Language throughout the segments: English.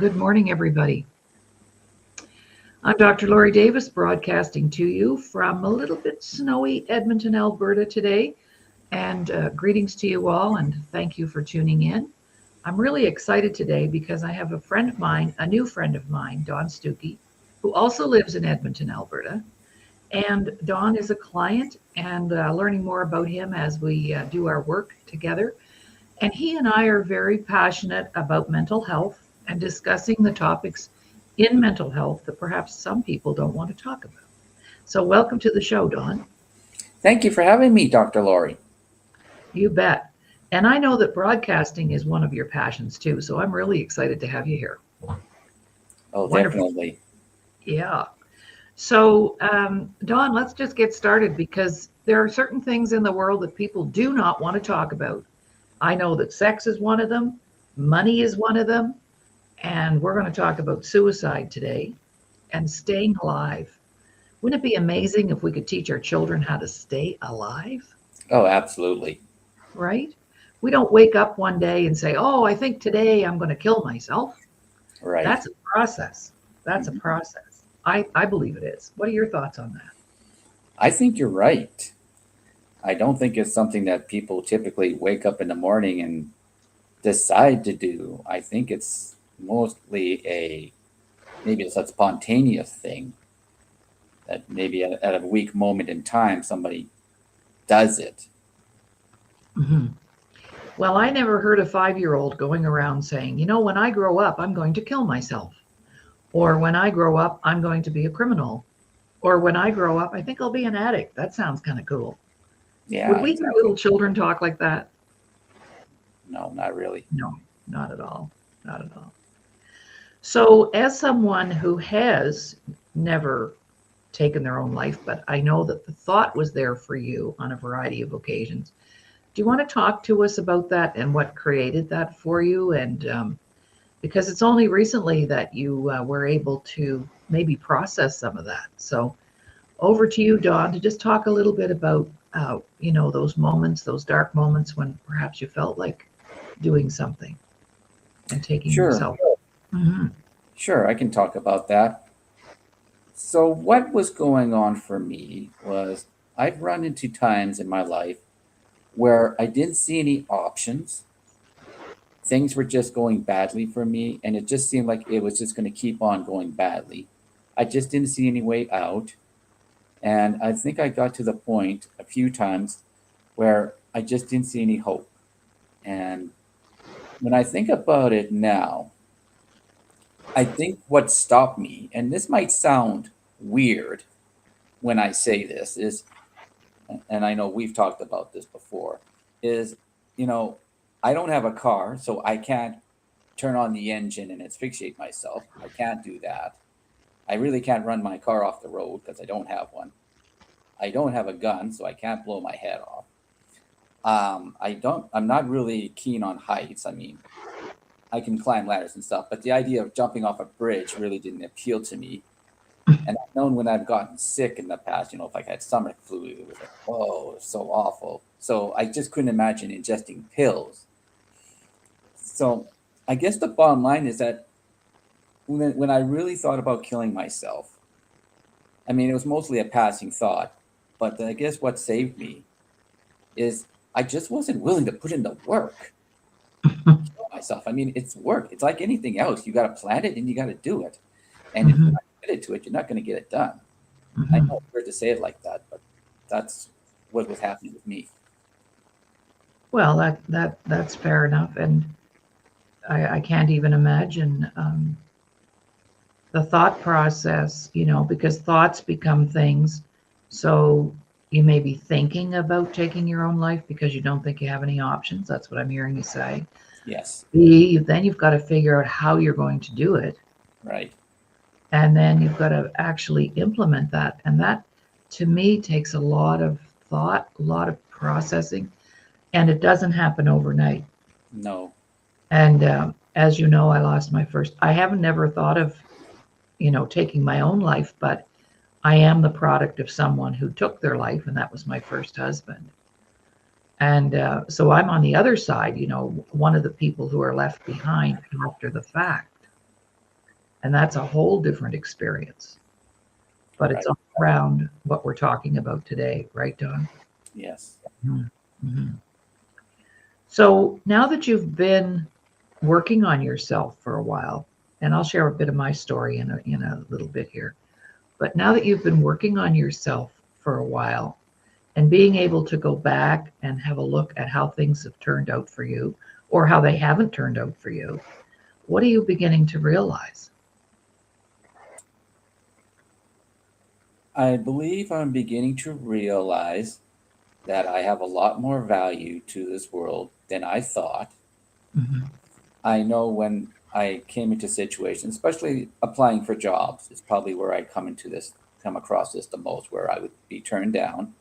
Good morning, everybody. I'm Dr. Laurie Davis, broadcasting to you from a little bit snowy Edmonton, Alberta today. And greetings to you all, and thank you for tuning in. I'm really excited today because I have a friend of mine, a new friend of mine, Don Stuckey, who also lives in Edmonton, Alberta. And Don is a client, and learning more about him as we do our work together. And he and I are very passionate about mental health and discussing the topics in mental health that perhaps some people don't want to talk about. So, welcome to the show, Don. Thank you for having me, Dr. Laurie. You bet. And I know that broadcasting is one of your passions too. So, I'm really excited to have you here. Oh, Wonderful. definitely. Yeah. So, Don, let's just get started because there are certain things in the world that people do not want to talk about. I know that sex is one of them, money is one of them, and we're going to talk about suicide today and staying alive. Wouldn't it be amazing if we could teach our children how to stay alive, Oh, absolutely. right? We don't wake up one day and say, oh, I think today I'm going to kill myself. Right. That's a process. That's a Mhm. process. I believe it is. What are your thoughts on that? I think you're right. I don't think it's something that people typically wake up in the morning and decide to do. I think it's mostly maybe it's a spontaneous thing that maybe at a weak moment in time somebody does it. Hmm. Well, I never heard a 5-year-old going around saying, when I grow up, I'm going to kill myself. Or when I grow up, I'm going to be a criminal. Or when I grow up, I think I'll be an addict. That sounds kind of cool. Would Yeah, we hear exactly. little children talk like that? No, not really. No, not at all. Not at all. So, as someone who has never taken their own life, but I know that the thought was there for you on a variety of occasions, do you want to talk to us about that and what created that for you? And because it's only recently that you were able to maybe process some of that. So, over to you, Dawn, to just talk a little bit about, those moments, those dark moments when perhaps you felt like doing something and taking Sure, yourself. Hmm. sure, I can talk about that. So, what was going on for me was I've run into times in my life where I didn't see any options. Things were just going badly for me, and it just seemed like it was just going to keep on going badly. I just didn't see any way out. And I think I got to the point a few times where I just didn't see any hope. And when I think about it now, I think what stopped me, and this might sound weird when I say this, is, and I know we've talked about this before, is, you know, I don't have a car, so I can't turn on the engine and asphyxiate myself. I can't do that. I really can't run my car off the road because I don't have one. I don't have a gun, so I can't blow my head off. I'm not really keen on heights. I mean, I can climb ladders and stuff, but the idea of jumping off a bridge really didn't appeal to me. And I've known when I've gotten sick in the past, if I had stomach flu, it was like, oh, it was so awful. So I just couldn't imagine ingesting pills. So I guess the bottom line is that when I really thought about killing myself, I mean, it was mostly a passing thought, but I guess what saved me is I just wasn't willing to put in the work to kill myself. I mean, it's work. It's like anything else. You got to plan it and you got to do it. And if you're Hmm. not committed to it, you're not going to get it done. I Hmm. know it's weird to say it like that, but that's what was happening with me. Well, that's fair enough, and I can't even imagine the thought process, because thoughts become things. So you may be thinking about taking your own life because you don't think you have any options. That's what I'm hearing you say. Yes, Then you've got to figure out how you're going to do it, right. and then you've got to actually implement that. And that, to me, takes a lot of thought, a lot of processing, and it doesn't happen overnight. No, And as you know, I lost my first. I haven't never thought of, taking my own life, but I am the product of someone who took their life, and that was my first husband. And so I'm on the other side, one of the people who are left behind after the fact. And that's a whole different experience. But it's Right. all around what we're talking about today, right, Don? Yes. Mm-hmm. So now that you've been working on yourself for a while, and I'll share a bit of my story in a little bit here, but now that you've been working on yourself for a while and being able to go back and have a look at how things have turned out for you or how they haven't turned out for you, what are you beginning to realize? I believe I'm beginning to realize that I have a lot more value to this world than I thought. Mm-hmm. I know when I came into situations, especially applying for jobs, is probably where I come across this the most, where I would be turned down.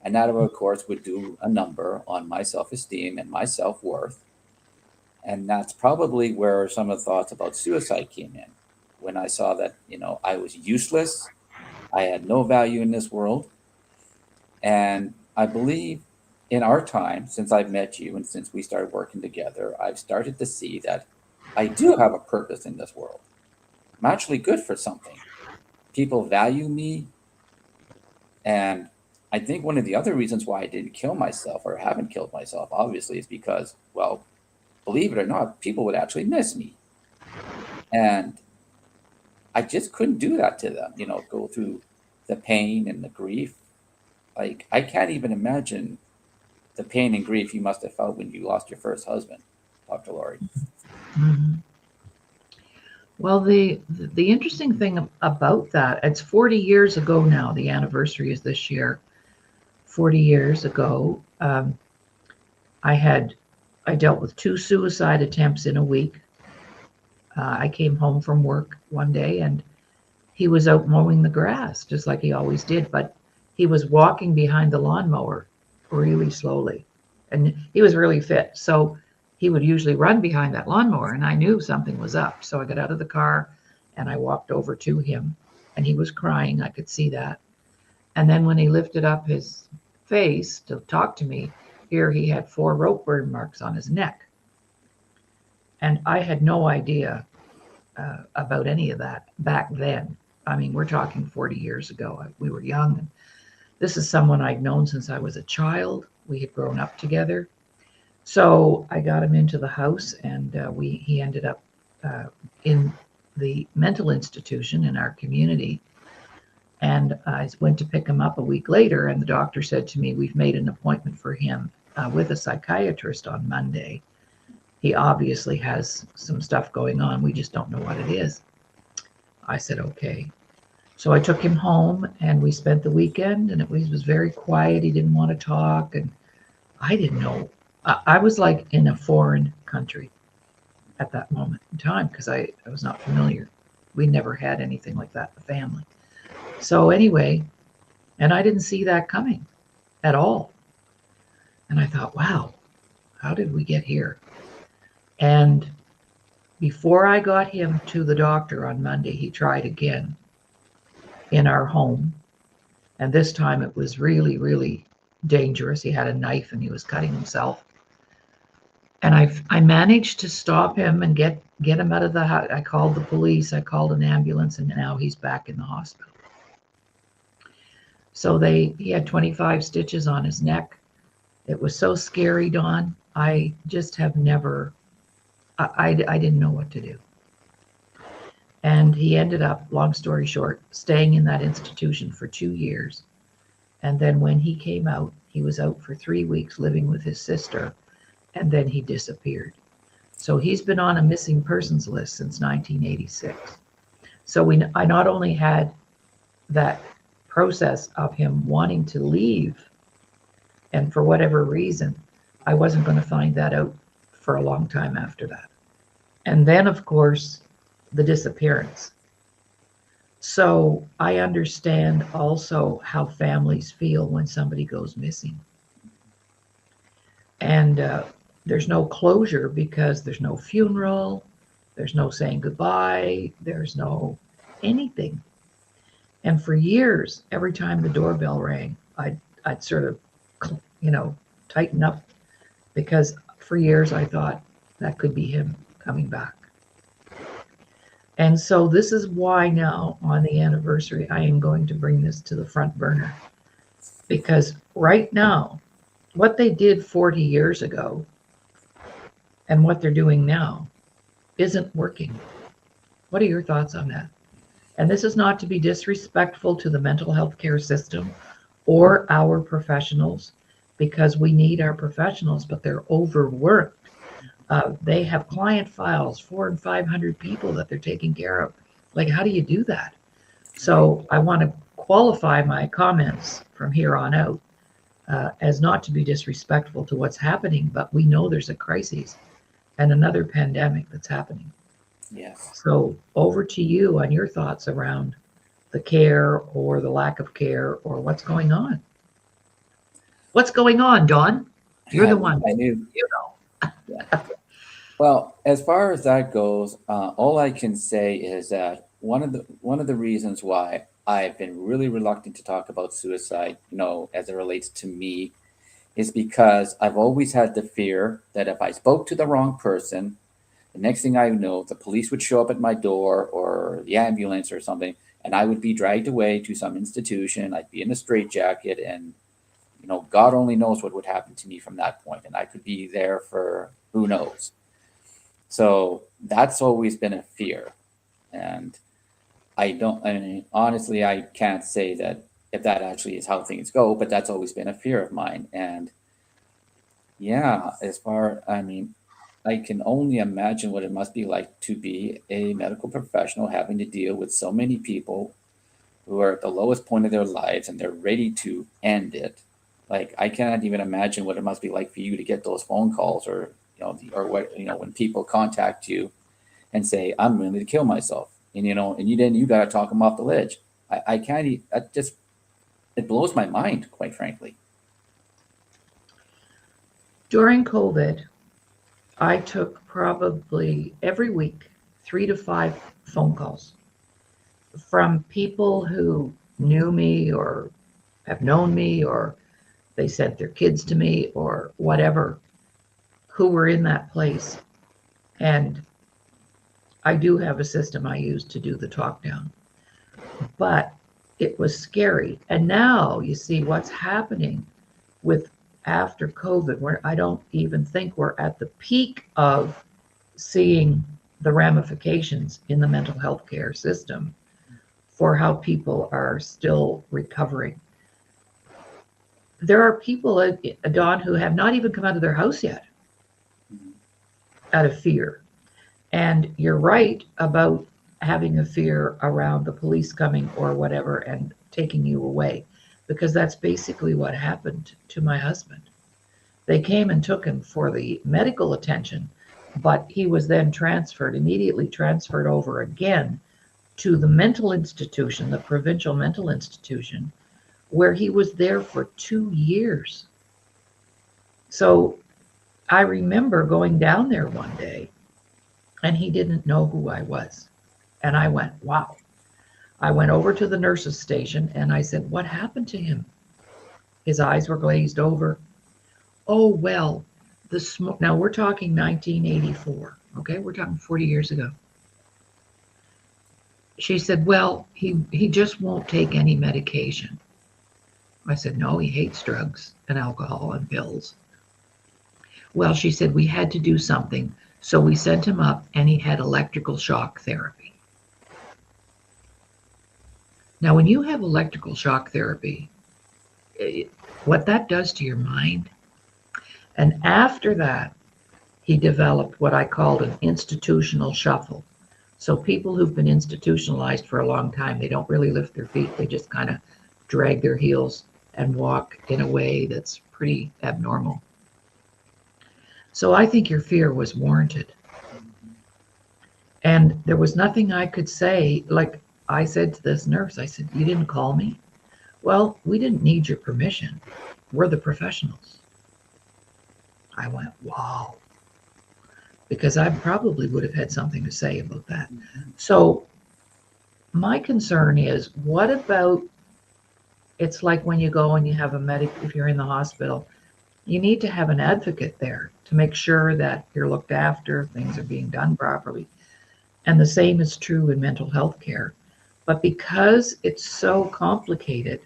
And that, of course, would do a number on my self esteem and my self worth. And that's probably where some of the thoughts about suicide came in. When I saw that, I was useless, I had no value in this world. And I believe in our time, since I've met you and since we started working together, I've started to see that I do have a purpose in this world. I'm actually good for something. People value me. And I think one of the other reasons why I didn't kill myself or haven't killed myself, obviously, is because, well, believe it or not, people would actually miss me. And I just couldn't do that to them, go through the pain and the grief. Like, I can't even imagine the pain and grief you must have felt when you lost your first husband, Dr. Laurie. Mm-hmm. Well, the interesting thing about that, it's 40 years ago now. The anniversary is this year. 40 years ago, I had I dealt with two suicide attempts in a week. I came home from work one day and he was out mowing the grass just like he always did, but he was walking behind the lawnmower really slowly. And he was really fit. So he would usually run behind that lawnmower and I knew something was up. So I got out of the car and I walked over to him and he was crying. I could see that. And then when he lifted up his face to talk to me, here he had 4 rope burn marks on his neck. And I had no idea about any of that back then. I mean, we're talking 40 years ago. We were young. And this is someone I'd known since I was a child. We had grown up together. So I got him into the house, and he ended up in the mental institution in our community. And I went to pick him up a week later, and the doctor said to me, "We've made an appointment for him with a psychiatrist on Monday. He obviously has some stuff going on. We just don't know what it is." I said, "Okay." So I took him home and we spent the weekend, and it was very quiet. He didn't want to talk. And I didn't know. I was like in a foreign country at that moment in time because I was not familiar. We never had anything like that in the family. So anyway, and I didn't see that coming at all. And I thought, wow, how did we get here? And before I got him to the doctor on Monday, he tried again in our home. And this time it was really, really dangerous. He had a knife and he was cutting himself. And I managed to stop him and get him out of the house. I called the police, I called an ambulance, and now he's back in the hospital. So he had 25 stitches on his neck. It was so scary, Dawn. I just have never, I didn't know what to do. And he ended up, long story short, staying in that institution for 2 years. And then when he came out, he was out for 3 weeks living with his sister, and then he disappeared. So he's been on a missing persons list since 1986. So I not only had that process of him wanting to leave, and for whatever reason, I wasn't going to find that out for a long time after that. And then, of course, the disappearance. So I understand also how families feel when somebody goes missing. And there's no closure because there's no funeral, there's no saying goodbye, there's no anything. And for years, every time the doorbell rang, I'd sort of, tighten up because for years I thought that could be him coming back. And so this is why now on the anniversary, I am going to bring this to the front burner. Because right now, what they did 40 years ago and what they're doing now isn't working. What are your thoughts on that? And this is not to be disrespectful to the mental health care system or our professionals, because we need our professionals, but they're overworked. They have client files, 400 and 500 people that they're taking care of. Like, how do you do that? So I want to qualify my comments from here on out as not to be disrespectful to what's happening, but we know there's a crisis and another pandemic that's happening. Yes. So over to you on your thoughts around the care or the lack of care or what's going on. What's going on, Dawn? You're the one. I knew. You know. Yeah. Well, as far as that goes, all I can say is that one of the reasons why I've been really reluctant to talk about suicide, as it relates to me, is because I've always had the fear that if I spoke to the wrong person, the next thing I know, the police would show up at my door or the ambulance or something, and I would be dragged away to some institution. I'd be in a straitjacket, and God only knows what would happen to me from that point, and I could be there for who knows. So that's always been a fear. And I mean, honestly, I can't say that if that actually is how things go, but that's always been a fear of mine. And yeah, I mean, I can only imagine what it must be like to be a medical professional having to deal with so many people who are at the lowest point of their lives and they're ready to end it. Like, I cannot even imagine what it must be like for you to get those phone calls, or or what, when people contact you and say, I'm willing to kill myself, and you got to talk them off the ledge. I can't that just, it blows my mind, quite frankly. During COVID, I took probably every week 3 to 5 phone calls from people who knew me or have known me, or they sent their kids to me or whatever, who were in that place. And I do have a system I use to do the talk down, but it was scary. And now you see what's happening with after COVID, where I don't even think we're at the peak of seeing the ramifications in the mental health care system for how people are still recovering. There are people, Dawn, who have not even come out of their house yet out of fear. And you're right about having a fear around the police coming or whatever and taking you away, because that's basically what happened to my husband. They came and took him for the medical attention, but he was then immediately transferred over again to the mental institution, the provincial mental institution, where he was there for 2 years. So I remember going down there one day and he didn't know who I was. And I went, wow. I went over to the nurse's station and I said, what happened to him? His eyes were glazed over. Oh, well, the smoke. Now we're talking 1984. Okay, we're talking 40 years ago. She said, well, he just won't take any medication. I said, no, he hates drugs and alcohol and pills. Well, she said, we had to do something. So we sent him up and he had electrical shock therapy. Now, when you have electrical shock therapy, what that does to your mind. And after that, he developed what I called an institutional shuffle. So people who've been institutionalized for a long time, they don't really lift their feet. They just kind of drag their heels and walk in a way that's pretty abnormal. So I think your fear was warranted. And there was nothing I could say. Like I said to this nurse, I said, you didn't call me? Well, we didn't need your permission. We're the professionals. I went, wow. Because I probably would have had something to say about that. So my concern is, what about, it's like when you go and you have if you're in the hospital, you need to have an advocate there to make sure that you're looked after, things are being done properly. And the same is true in mental health care. But because it's so complicated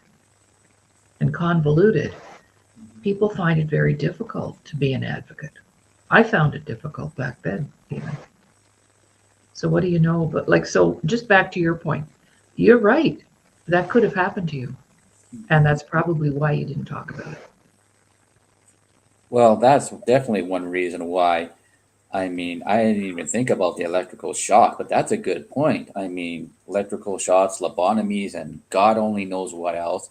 and convoluted, people find it very difficult to be an advocate. I found it difficult back then, even. So what do you know? But like, so just back to your point, you're right. That could have happened to you. And that's probably why you didn't talk about it. Well, that's definitely one reason why. I mean, I didn't even think about the electrical shock, but that's a good point. I mean, electrical shocks, lobotomies, and God only knows what else.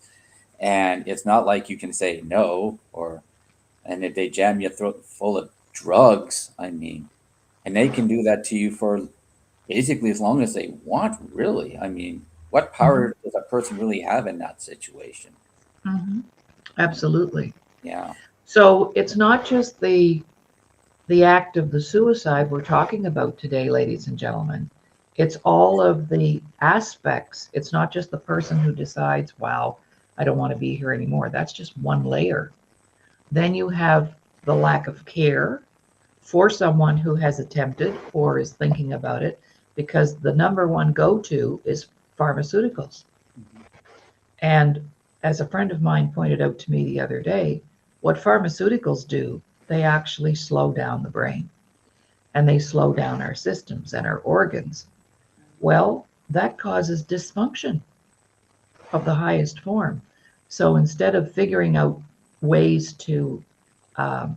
And it's not like you can say no, or and if they jam your throat full of drugs, I mean, and they can do that to you for basically as long as they want, really. I mean, what Mm-hmm. power does a person really have in that situation? Mm-hmm. Absolutely. Yeah. So it's not just the act of the suicide we're talking about today, ladies and gentlemen. It's all of the aspects. It's not just the person who decides, wow, I don't want to be here anymore. That's just one layer. Then you have the lack of care for someone who has attempted or is thinking about it, because the number one go to is pharmaceuticals. Mhm. And as a friend of mine pointed out to me the other day, what pharmaceuticals do, they actually slow down the brain and they slow down our systems and our organs. Well, that causes dysfunction of the highest form. So instead of figuring out ways to, um,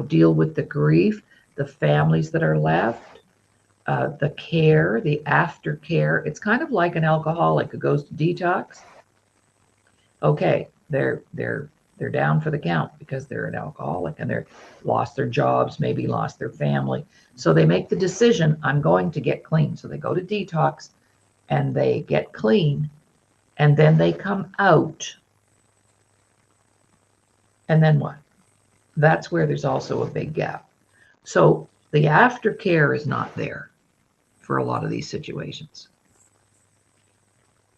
deal with the grief, the families that are left, the care, the aftercare, it's kind of like an alcoholic who goes to detox. Okay, they're down for the count because they're an alcoholic and they're lost their jobs, maybe lost their family. So they make the decision, I'm going to get clean. So they go to detox and they get clean and then they come out. And then what? That's where there's also a big gap. So the aftercare is not there for a lot of these situations.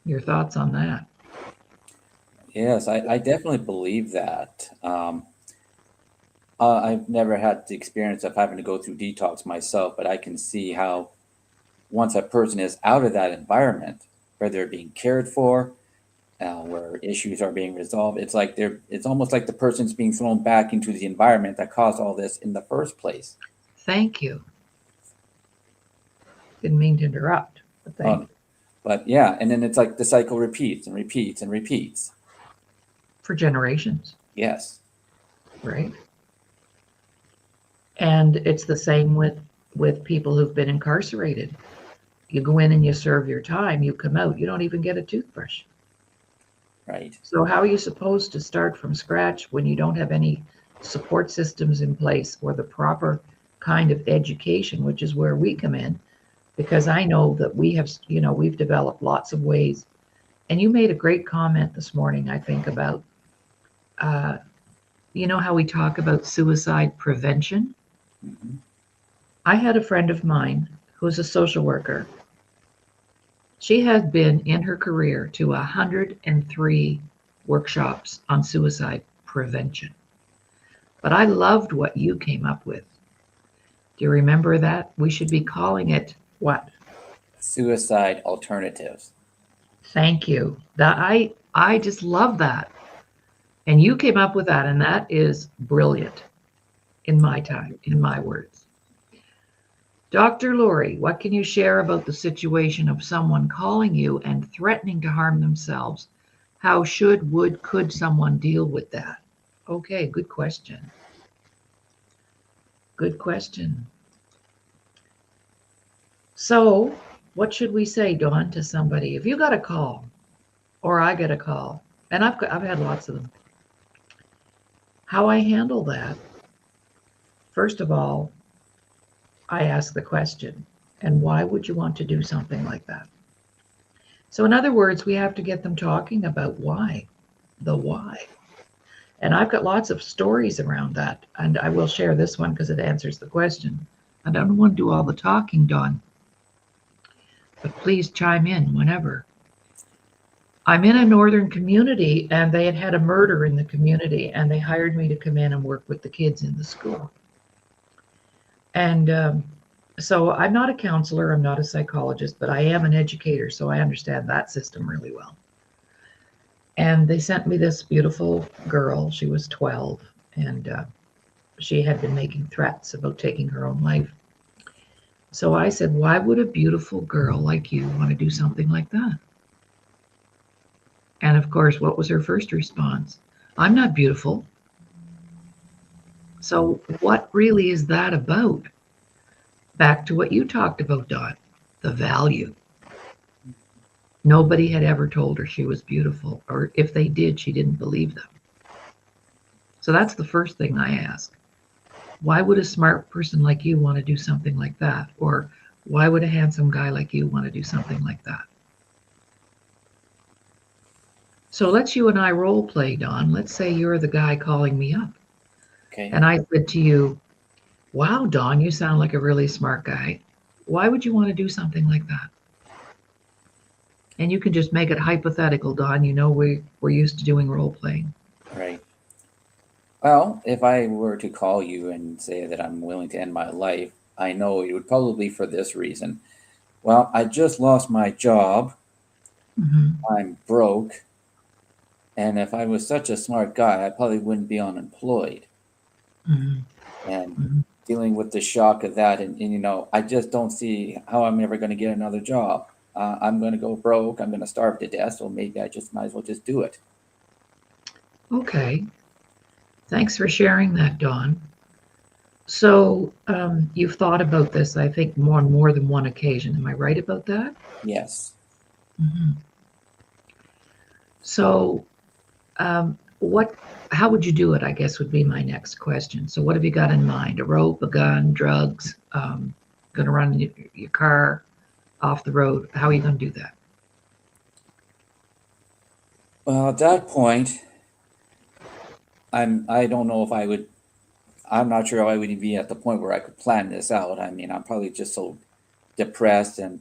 Your thoughts on that? Yes, I definitely believe that. I've never had the experience of having to go through detox myself, but I can see how once a person is out of that environment where they're being cared for, where issues are being resolved, it's almost like the person's being thrown back into the environment that caused all this in the first place. Thank you. Didn't mean to interrupt, but thank Um, you. but yeah, and then it's like the cycle repeats and repeats and repeats. For generations, Yes. right? And it's the same with people who've been incarcerated. You go in and you serve your time, you come out, you don't even get a toothbrush. Right. So how are you supposed to start from scratch when you don't have any support systems in place or the proper kind of education, which is where we come in? Because I know that we have, we've developed lots of ways. And you made a great comment this morning, I think, about, uh, how we talk about suicide prevention. Hmm. I had a friend of mine who's a social worker. She had been in her career to 103 workshops on suicide prevention. But I loved what you came up with. Do you remember that? We should be calling it what? Suicide alternatives. Thank you. That I just love that. And you came up with that, and that is brilliant in my time, in my words. Dr. Laurie, what can you share about the situation of someone calling you and threatening to harm themselves? How should, would, could someone deal with that? Okay, good question. Good question. So, what should we say, Dawn, to somebody? If you got a call, or I get a call, and I've had lots of them, how I handle that, first of all, I ask the question, and why would you want to do something like that? So, in other words, we have to get them talking about why, the why. And I've got lots of stories around that, and I will share this one because it answers the question. I don't want to do all the talking, Dawn, but please chime in whenever. I'm in a northern community, and they had had a murder in the community, and they hired me to come in and work with the kids in the school. And So I'm not a counselor, I'm not a psychologist, but I am an educator, so I understand that system really well. And they sent me this beautiful girl. She was 12, and she had been making threats about taking her own life. So I said, why would a beautiful girl like you want to do something like that? And of course, what was her first response? I'm not beautiful. So, what really is that about? Back to what you talked about, Dot, the value. Nobody had ever told her she was beautiful, or if they did, she didn't believe them. So, that's the first thing I ask. Why would a smart person like you want to do something like that? Or why would a handsome guy like you want to do something like that? So let's you and I role play, Don. Let's say you're the guy calling me up. Okay. And I said to you, wow, Don, you sound like a really smart guy. Why would you want to do something like that? And you can just make it hypothetical, Don. You know, we're used to doing role playing. Right. Well, if I were to call you and say that I'm willing to end my life, I know it would probably be for this reason. Well, I just lost my job. Mm-hmm. I'm broke. And if I was such a smart guy, I probably wouldn't be unemployed. Mm-hmm. And Mm-hmm. dealing with the shock of that, and I just don't see how I'm ever going to get another job. I'm going to go broke. I'm going to starve to death. So maybe I just might as well just do it. Okay. Thanks for sharing that, Don. So you've thought about this, I think, on more than one occasion. Am I right about that? Yes. Mm-hmm. So what? How would you do it? I guess would be my next question. So what have you got in mind? A rope, a gun, drugs? Going to run your car off the road? How are you going to do that? Well, at that point, I don't know if I would. I'm not sure I would be at the point where I could plan this out. I mean, I'm probably just so depressed, and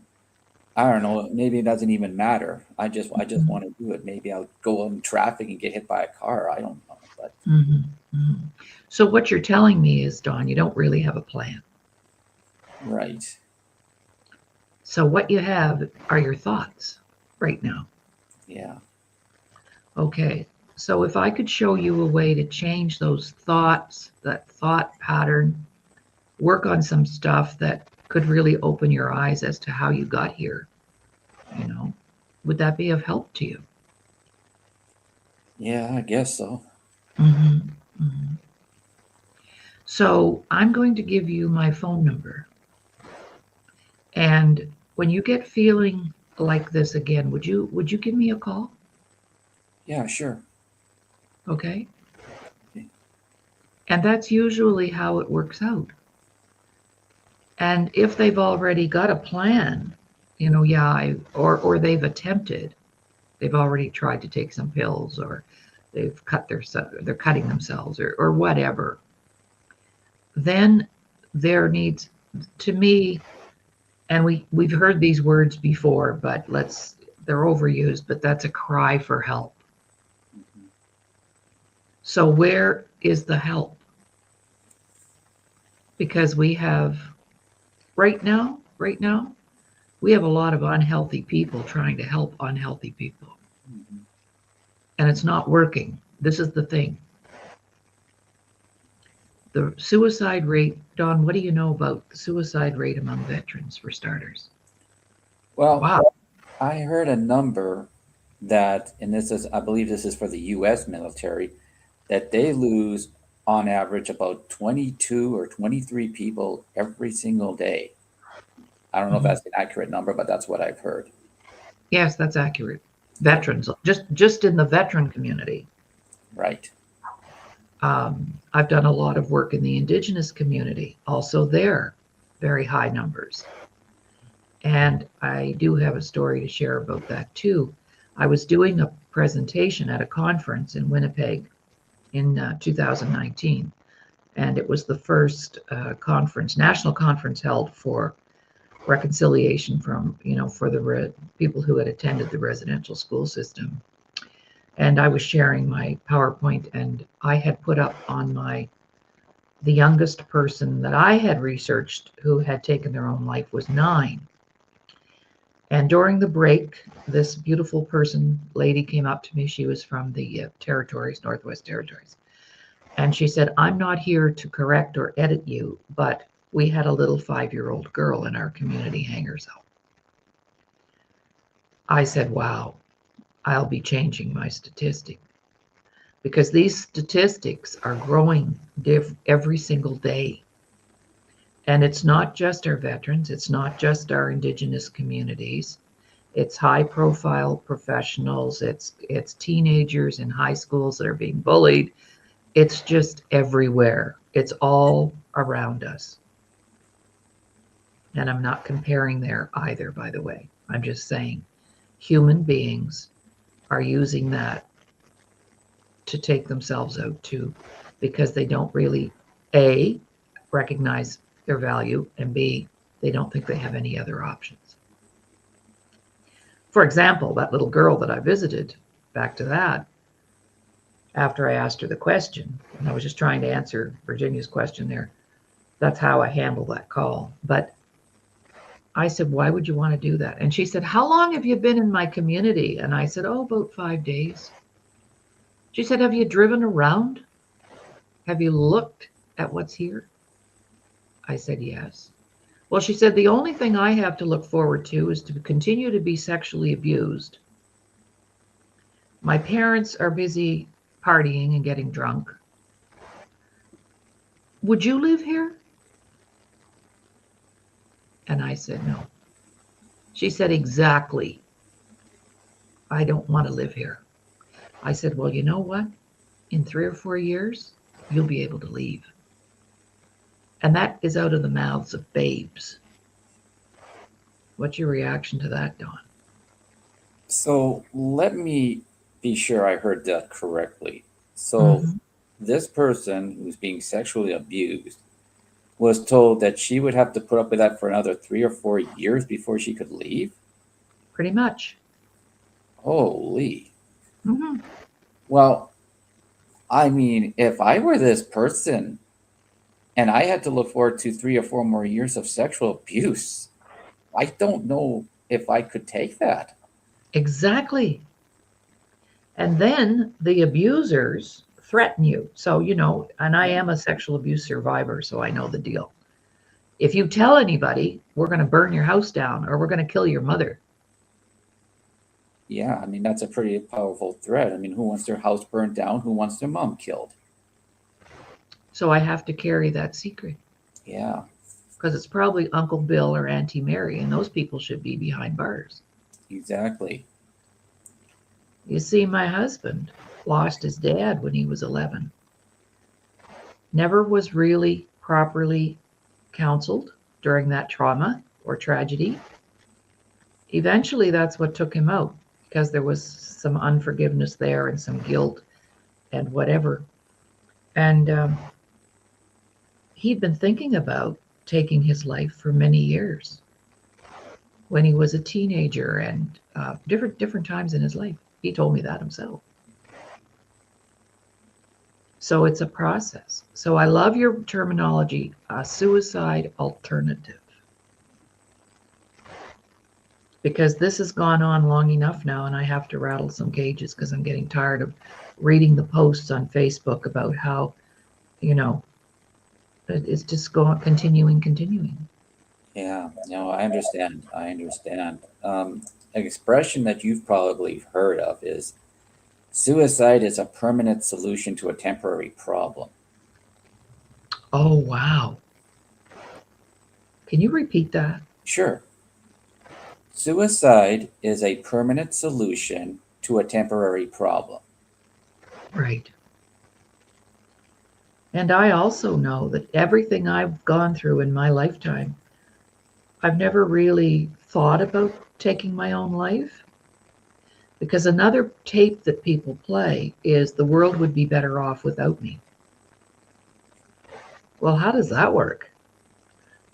I don't know. Maybe it doesn't even matter. I just want to do it. Maybe I'll go in traffic and get hit by a car. I don't know, but Mm-hmm. Mm-hmm. So what you're telling me is, Don, you don't really have a plan. right. So what you have are your thoughts right now. Yeah. Okay. So if I could show you a way to change those thoughts, that thought pattern, work on some stuff that could really open your eyes as to how you got here, you know, would that be of help to you? Yeah, I guess so. Mm-hmm. Mm-hmm. So I'm going to give you my phone number. And when you get feeling like this again, would you give me a call? Yeah, sure. Okay. Okay. And that's usually how it works out. And if they've already got a plan, yeah, or they've attempted, they've already tried to take some pills, or they're cutting themselves, or whatever. Then there needs, to me, and we've heard these words before, but they're overused, but that's a cry for help. Mhm. So where is the help? Because we have right now, we have a lot of unhealthy people trying to help unhealthy people, Mhm. and it's not working. This is the thing. The suicide rate, Don, what do you know about the suicide rate among veterans, for starters? Well, Wow. I heard a number that, and I believe this is for the U.S. military, that they lose on average about 22 or 23 people every single day. I don't know if Mhm. that's an accurate number, but that's what I've heard. Yes, that's accurate. Okay. Veterans, just in the veteran community. Right. I've done a lot of work in the indigenous community, also there, very high numbers. And I do have a story to share about that too. I was doing a presentation at a conference in Winnipeg in 2019, and it was the first national conference held for reconciliation for the people who had attended the residential school system. And I was sharing my PowerPoint, and I had put up on my The youngest person that I had researched who had taken their own life was 9. And during the break, this beautiful lady came up to me. She was from the territories, Northwest Territories. And she said, I'm not here to correct or edit you, but we had a little 5-year-old girl in our community hang herself. I said, wow, I'll be changing my statistic, because these statistics are growing every single day. And it's not just our veterans, it's not just our Indigenous communities, it's high profile professionals, it's teenagers in high schools that are being bullied. It's just everywhere. It's all around us. And I'm not comparing there either, by the way. I'm just saying human beings are using that to take themselves out too, because they don't really, A, recognize their value, and B, they don't think they have any other options. For example, that little girl that I visited, back to that, after I asked her the question, and I was just trying to answer Virginia's question there, that's how I handle that call. But I said, why would you want to do that? And she said, how long have you been in my community? And I said, oh, about 5 days. She said, have you driven around? Have you looked at what's here? I said, yes. Well, she said, the only thing I have to look forward to is to continue to be sexually abused. My parents are busy partying and getting drunk. Would you live here? And I said, no. She said, exactly. I don't want to live here. I said, well, you know what? In 3 or 4 years, you'll be able to leave. And that is out of the mouths of babes. What's your reaction to that, Don? So let me be sure I heard that correctly. So this person who's being sexually abused was told that she would have to put up with that for another 3 or 4 years before she could leave? Pretty much. Holy. Well, I mean, if I were this person and I had to look forward to 3 or 4 more years of sexual abuse, I don't know if I could take that. Exactly. And then the abusers threaten you. So, you know, and I am a sexual abuse survivor, so I know the deal. If you tell anybody, we're going to burn your house down or we're going to kill your mother. Yeah, I mean, that's a pretty powerful threat. I mean, who wants their house burned down? Who wants their mom killed? So I have to carry that secret. Yeah. Because it's probably Uncle Bill or Auntie Mary, and those people should be behind bars. Exactly. You see, my husband lost his dad when he was 11. Never was really properly counseled during that trauma or tragedy. Eventually, that's what took him out, because there was some unforgiveness there and some guilt and whatever. And he'd been thinking about taking his life for many years when he was a teenager and different times in his life. He told me that himself. So it's a process. So I love your terminology, a suicide alternative. Because this has gone on long enough now, and I have to rattle some cages because I'm getting tired of reading the posts on Facebook about how, you know, it's just continuing. Yeah, no, I understand. An expression that you've probably heard of is suicide is a permanent solution to a temporary problem. Oh, wow. Can you repeat that? Sure. Suicide is a permanent solution to a temporary problem. Right. And I also know that everything I've gone through in my lifetime, I've never really thought about taking my own life. Because another tape that people play is the world would be better off without me. Well, how does that work?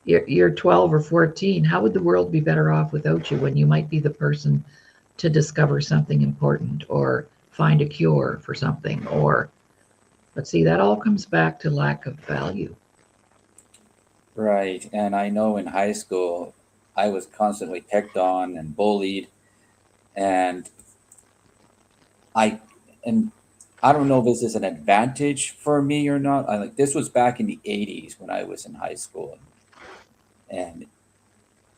You're 12 or 14. How would the world be better off without you when you might be the person to discover something important or find a cure for something? Or But see, that all comes back to lack of value. Right. And I know in high school, I was constantly picked on and bullied. And I, and I don't know if this is an advantage for me or not. I like this was back in the 80s when I was in high school. And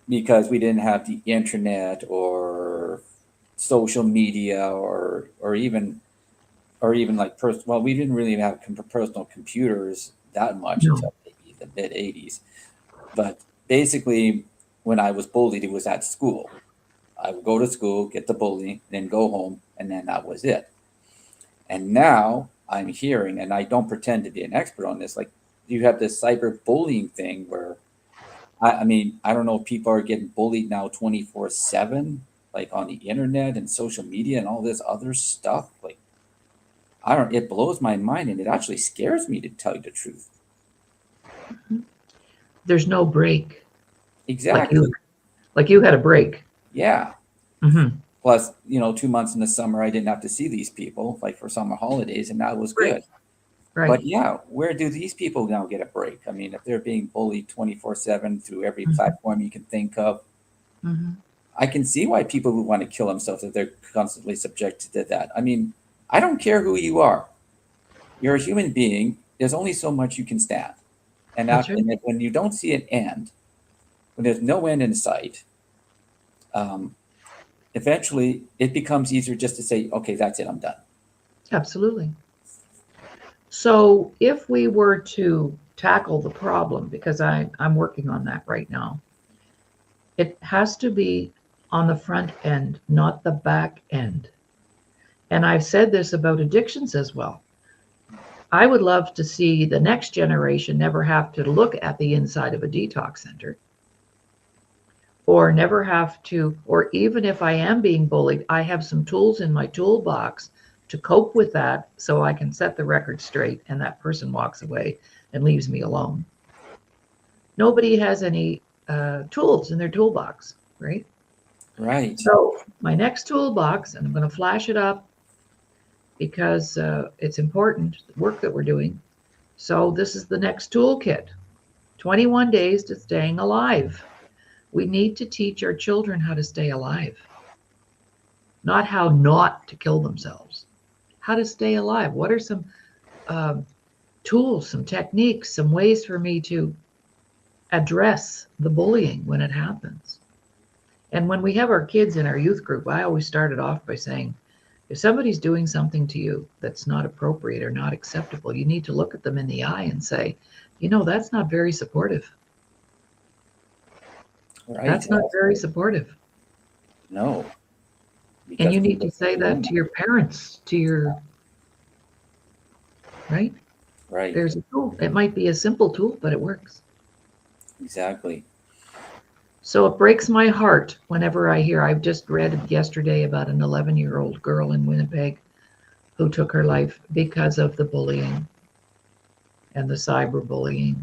because we didn't have the internet or social media or even like well, we didn't really have personal computers that much No. until maybe the mid 80s. But basically, when I was bullied, it was at school. I would go to school, get the bullying, then go home, and then that was it. And now I'm hearing, and I don't pretend to be an expert on this, like you have this cyberbullying thing where I mean, I don't know if people are getting bullied now 24/7, like on the internet and social media and all this other stuff. Like, I don't, it blows my mind and it actually scares me to tell you the truth. There's no break. Like you Exactly. like you had a break. Yeah. Mm-hmm. Plus, 2 months in the summer, I didn't have to see these people like for summer holidays, and that was Right. good. Right. But yeah, where do these people now get a break? I mean, if they're being bullied 24/7 through every Mm-hmm. platform you can think of, Mm-hmm. I can see why people would want to kill themselves if they're constantly subjected to that. I mean, I don't care who you are. You're a human being. There's only so much you can stand. And, That's right. when you don't see an end, when there's no end in sight, um, eventually it becomes easier just to say, okay, that's it, I'm done. Absolutely. So if we were to tackle the problem, because I'm working on that right now, it has to be on the front end, not the back end. And I've said this about addictions as well. I would love to see the next generation never have to look at the inside of a detox center, or never have to, or even if I am being bullied, I have some tools in my toolbox to cope with that so I can set the record straight and that person walks away and leaves me alone. Nobody has any tools in their toolbox, right? Right. So, my next toolbox, and I'm going to flash it up because it's important, the work that we're doing. So, this is the next toolkit: 21 days to staying alive. We need to teach our children how to stay alive, not how not to kill themselves, how to stay alive. What are some um, tools, some techniques, some ways for me to address the bullying when it happens? And when we have our kids in our youth group, I always started off by saying, if somebody's doing something to you that's not appropriate or not acceptable, you need to look at them in the eye and say, that's not very supportive. Right. That's not very supportive. No, And because you we need to live say our own that to life. your parents, to your, right? Right. There's a tool. It might be a simple tool, but it works. Exactly. So it breaks my heart whenever I hear. I've just read yesterday about an 11-year-old girl in Winnipeg who took her life because of the bullying and the cyberbullying.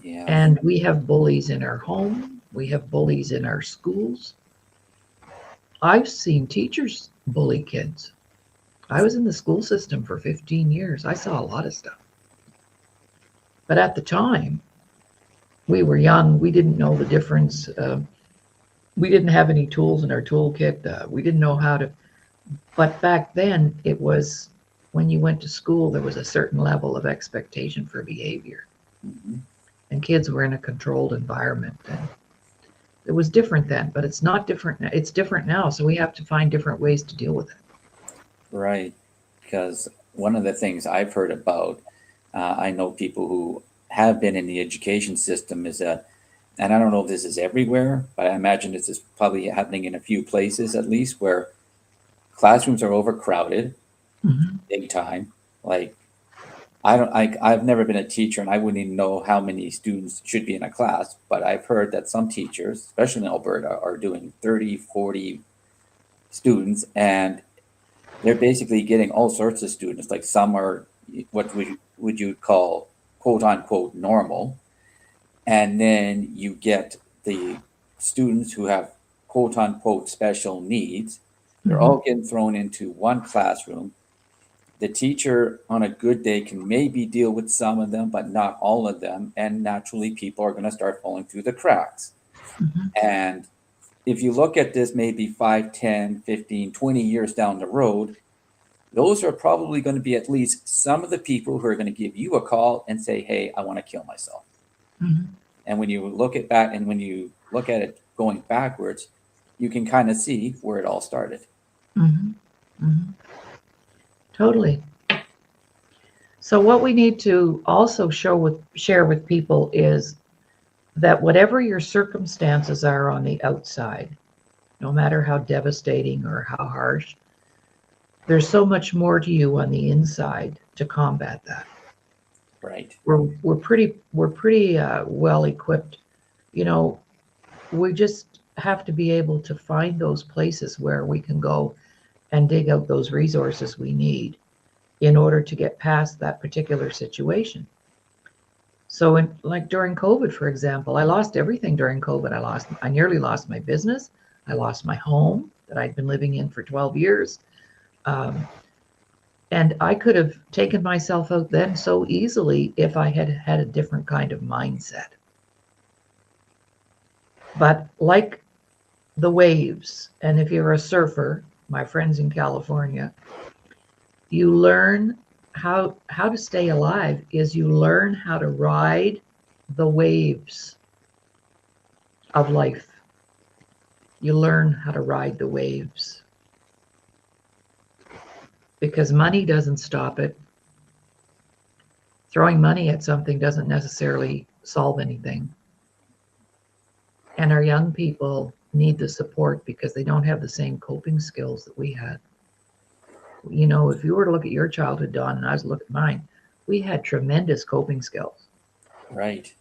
Yeah. And we have bullies in our home, we have bullies in our schools. I've seen teachers bully kids. I was in the school system for 15 years. I saw a lot of stuff. But at the time, we were young. We didn't know the difference. We didn't have any tools in our toolkit. We didn't know how to. But back then, it was when you went to school, there was a certain level of expectation for behavior. Hmm. And kids were in a controlled environment. And it was different then, but it's not different. It's different now. So we have to find different ways to deal with it. Right. Because one of the things I've heard about, I know people who have been in the education system is that, and I don't know if this is everywhere, but I imagine this is probably happening in a few places at least, where classrooms are overcrowded Mm-hmm. big time. Like I don't, I've never been a teacher, and I wouldn't even know how many students should be in a class. But I've heard that some teachers, especially in Alberta, are doing 30, 40 students, and they're basically getting all sorts of students. Like some are what would you call quote unquote normal, and then you get the students who have quote unquote special needs. They're Mm-hmm. all getting thrown into one classroom. The teacher on a good day can maybe deal with some of them, but not all of them. And naturally, people are going to start falling through the cracks. Mhm. And if you look at this maybe 5, 10, 15, 20 years down the road, those are probably going to be at least some of the people who are going to give you a call and say, hey, I want to kill myself. Mhm. And when you look at that and when you look at it going backwards, you can kind of see where it all started. Mhm. Mhm. Totally. So what we need to also share with people is that whatever your circumstances are on the outside, no matter how devastating or how harsh, there's so much more to you on the inside to combat that. Right. We're pretty well equipped. You know, we just have to be able to find those places where we can go and dig out those resources we need in order to get past that particular situation. So like during COVID, for example, I lost everything during COVID. I nearly lost my business. I lost my home that I'd been living in for 12 years. Um, and I could have taken myself out then so easily if I had had a different kind of mindset. But like the waves, and if you're a surfer, my friends in California, you learn how to stay alive is you learn how to ride the waves of life. You learn how to ride the waves because money doesn't stop it. Throwing money at something doesn't necessarily solve anything. And our young people need the support because they don't have the same coping skills that we had. You know, if you were to look at your childhood, Don, and I was to look at mine, we had tremendous coping skills Right.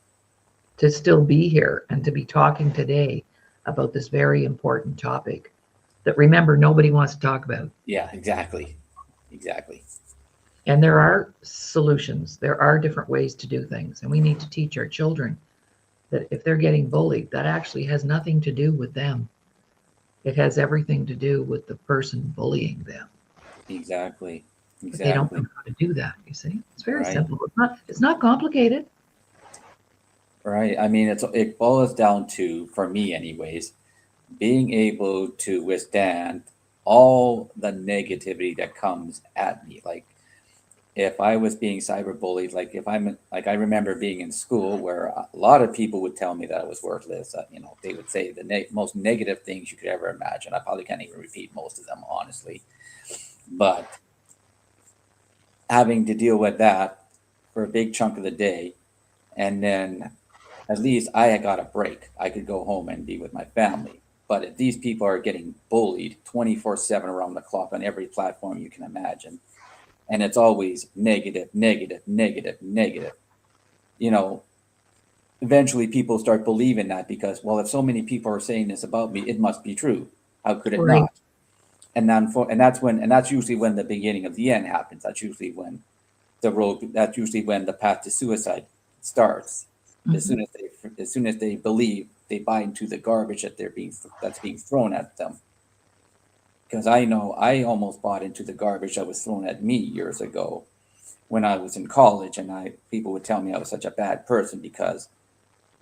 to still be here and to be talking today about this very important topic that, remember, nobody wants to talk about. Yeah, exactly. Exactly. And there are solutions, there are different ways to do things. And we need to teach our children that if they're getting bullied, that actually has nothing to do with them. It has everything to do with the person bullying them. Exactly. But they don't know Exactly. how to do that, you see. It's very Right. simple. It's not complicated. Right. I mean, it boils down to, for me anyways, being able to withstand all the negativity that comes at me. Like if I was being cyberbullied, like if I'm like I remember being in school where a lot of people would tell me that I was worthless. They would say the most negative things you could ever imagine. I probably can't even repeat most of them, honestly. But having to deal with that for a big chunk of the day, and then at least I had got a break. I could go home and be with my family. But if these people are getting bullied 24/7 around the clock on every platform you can imagine, and it's always negative, negative, negative, negative, you know, eventually people start believing that because, well, if so many people are saying this about me, it must be true. How could it Right. not? And that's usually when the beginning of the end happens. That's usually when that's usually when the path to suicide starts. As Mhm. soon as they believe, they buy into the garbage that's being thrown at them. Because I know I almost bought into the garbage that was thrown at me years ago when I was in college, and I people would tell me I was such a bad person because,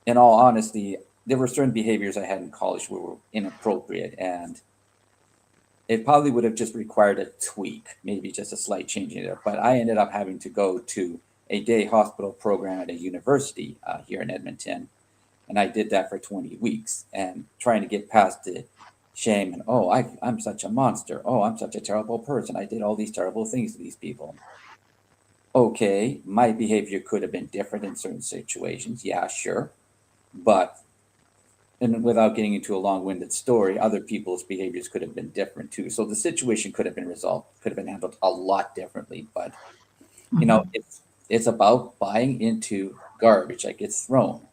in all honesty, there were certain behaviors I had in college were inappropriate, and it probably would have just required a tweak, maybe just a slight change in it. But I ended up having to go to a day hospital program at a university here in Edmonton, and I did that for 20 weeks and trying to get past the shame and I'm such a monster. Oh, I'm such a terrible person. I did all these terrible things to these people. Okay, my behavior could have been different in certain situations. Yeah, sure, but and without getting into a long-winded story, other people's behaviors could have been different too. So the situation could have been resolved, could have been handled a lot differently. But Mhm. it's about buying into garbage that gets thrown.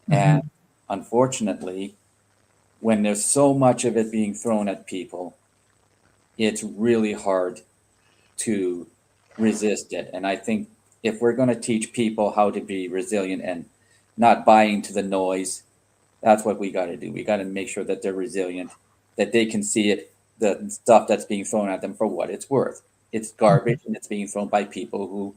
And Mhm. unfortunately, when there's so much of it being thrown at people, it's really hard to resist it. And I think if we're going to teach people how to be resilient and not buy into the noise, that's what we got to do. We got to make sure that they're resilient, that they can see it, the stuff that's being thrown at them for what it's worth. it's garbage and it's being thrown by people who,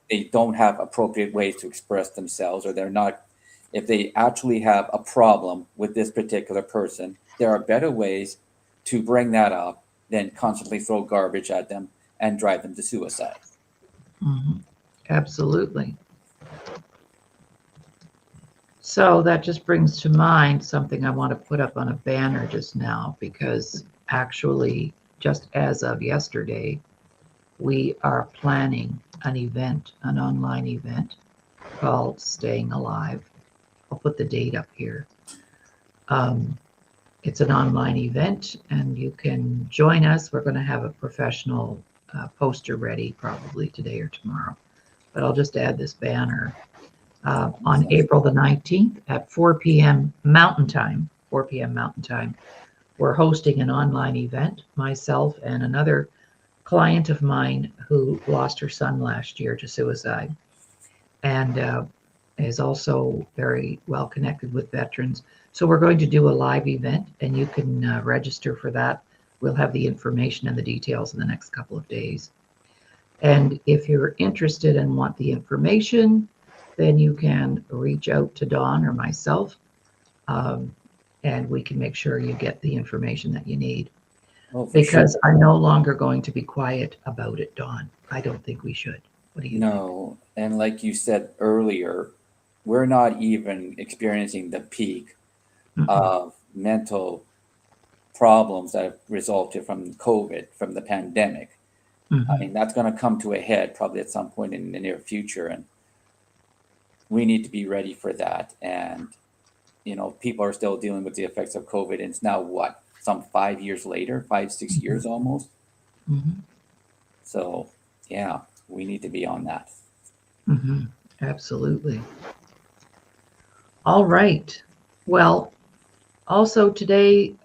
they don't have appropriate ways to express themselves, or they're not, if they actually have a problem with this particular person, there are better ways to bring that up than constantly throw garbage at them and drive them to suicide. Mhm. Absolutely. So that just brings to mind something I want to put up on a banner just now, because actually, just as of yesterday, we are planning an event, an online event called Staying Alive. I'll put the date up here. Um, it's an online event, and you can join us. We're going to have a professional poster ready probably today or tomorrow, but I'll just add this banner. On April the 19th at 4 p.m. Mountain Time, 4 p.m. Mountain Time, we're hosting an online event, myself and another client of mine who lost her son last year to suicide, and is also very well connected with veterans. So we're going to do a live event, and you can register for that. We'll have the information and the details in the next couple of days. And if you're interested and want the information, then you can reach out to Dawn or myself, um, and we can make sure you get the information that you need. Oh, for Because sure. I'm no longer going to be quiet about it, Dawn. I don't think we should. What do you think? No, and like you said earlier, we're not even experiencing the peak Mm-mm. of mental problems that have resulted from COVID, from the pandemic. I Mhm. mean, that's going to come to a head probably at some point in the near future, and we need to be ready for that. And people are still dealing with the effects of COVID, and it's now what, some 5 years later, 5, 6 years Mhm. almost. Mhm. So, yeah, we need to be on that. Mhm. Absolutely. All right. Well, also today,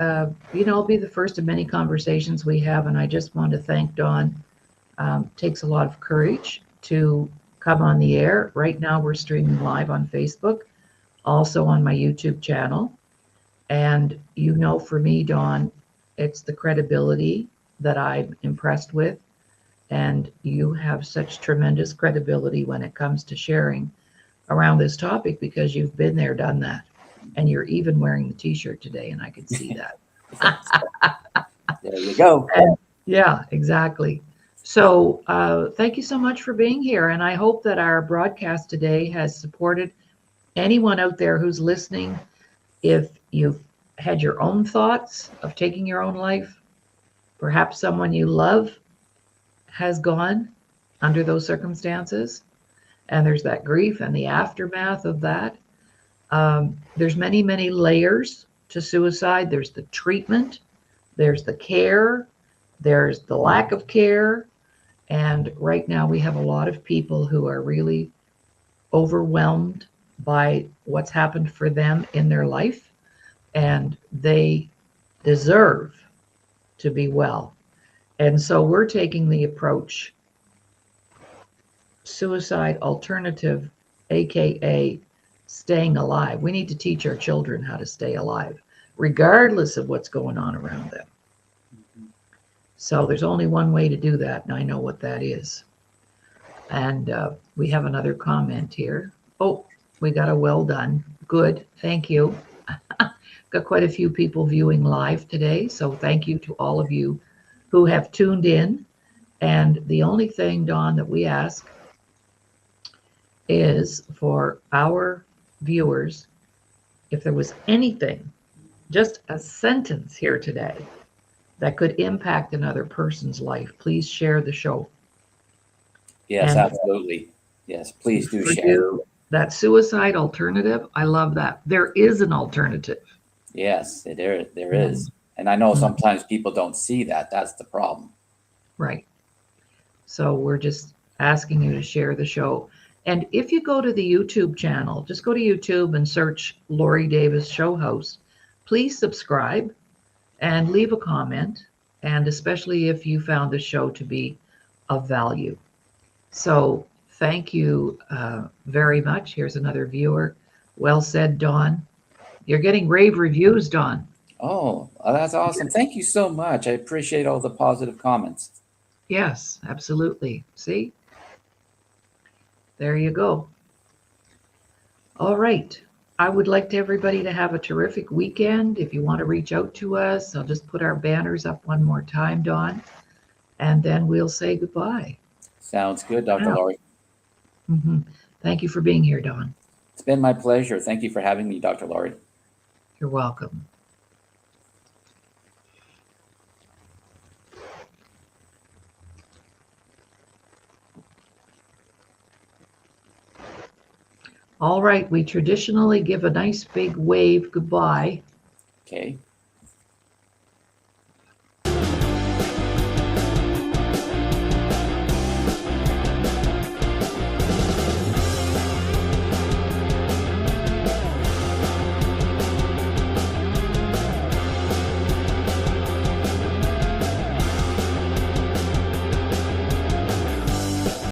it'll be the first of many conversations we have, and I just want to thank Dawn. Takes a lot of courage to come on the air. Right now, we're streaming live on Facebook, also on my YouTube channel. And for me, Dawn, it's the credibility that I'm impressed with. And you have such tremendous credibility when it comes to sharing around this topic, because you've been there, done that. And you're even wearing the t shirt today, and I can see that. Yes. There you go. And yeah, exactly. So, thank you so much for being here. And I hope that our broadcast today has supported anyone out there who's listening. If you've had your own thoughts of taking your own life, perhaps someone you love has gone under those circumstances, and there's that grief and the aftermath of that. There's many, many layers to suicide. There's the treatment, there's the care, there's the lack of care. And right now, we have a lot of people who are really overwhelmed by what's happened for them in their life, and they deserve to be well. And so we're taking the approach suicide alternative, AKA staying alive. We need to teach our children how to stay alive, regardless of what's going on around them. So there's only one way to do that, and I know what that is. And we have another comment here. Oh, we got a well done. Good. Thank you. Got quite a few people viewing live today. So thank you to all of you who have tuned in. And the only thing, Dawn, that we ask is for our viewers, if there was anything, just a sentence here today that could impact another person's life, please share the show. Yes, And absolutely. Yes, please do for share. you, that suicide alternative, I love that. There is an alternative. Yes, there And is. And I know mm, sometimes people don't see that. That's the problem. right. So we're just asking you to share the show. And if you go to the YouTube channel, just go to YouTube and search Laurie Davis Show Host. Please subscribe and leave a comment, and especially if you found the show to be of value. So thank you very much. Here's another viewer. Well said, Dawn. You're getting rave reviews, Dawn. Oh, that's awesome. Thank you so much. I appreciate all the positive comments. Yes, absolutely. See, there you go. All right. I would like to everybody to have a terrific weekend. If you want to reach out to us, I'll just put our banners up one more time, Dawn, and then we'll say goodbye. Sounds good, Dr. Now, Laurie. thank you for being here, Dawn. It's been my pleasure. Thank you for having me, Dr. Laurie. You're welcome. All right, we traditionally give a nice big wave goodbye. Okay.